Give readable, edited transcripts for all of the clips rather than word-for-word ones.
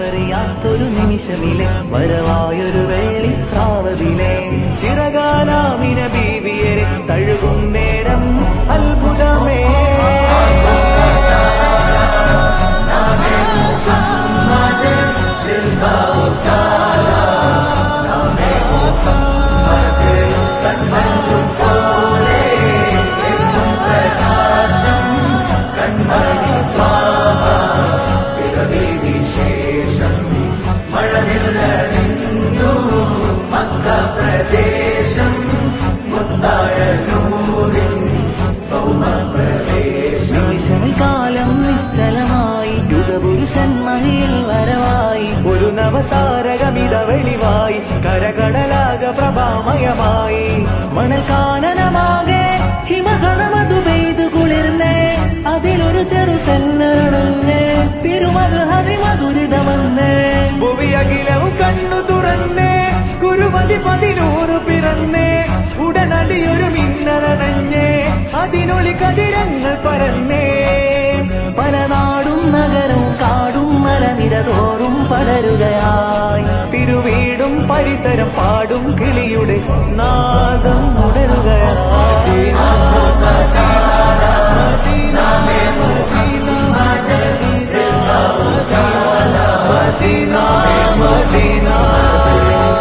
ആരുമറിയാത്തൊരു നിമിഷമിലെ വരവായൊരു വെള്ളിപ്രാവതിലെ ചിറകാലാമിന ബീവിയരെ തഴുകും നേരം അത്ഭുതമേ കാലം നിശ്ചലമായി യുഗപുരുഷൻ മഹിയിൽ വരവായി ഒരു നവതാരകമിത വെളിവായി കരകടലാക പ്രഭാമയമായി മണൽ കാനനമാകെ ഹിമകണമതു പെയ്തു കുളിർന്നേ അതിലൊരു ചെറുതെന്നേ തിരുമത് ഹരിമധുരിതമെന്നേ ഭുവിയകിലവും കണ്ണു തുറന്നേ ഗുരുമതി 11 പിറന്നേ ഉടനടിയൊരു മിന്നലണഞ്ഞേ അതിനൊളി കതിരങ്ങൾ പരന്നേ പല നാടും നഗരവും കാടും മലനിരതോറും പടരുകയായി തിരുവീടും പരിസരം പാടും കിളിയുടെ നാദം ഉടരുകയായി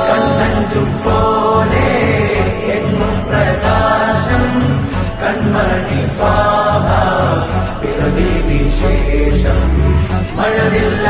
കണ്ണഞ്ചും പോലെ എങ്ങും പ്രകാശം കൺമണി പാഹ പിറവി വിശേഷം മഴവില്ല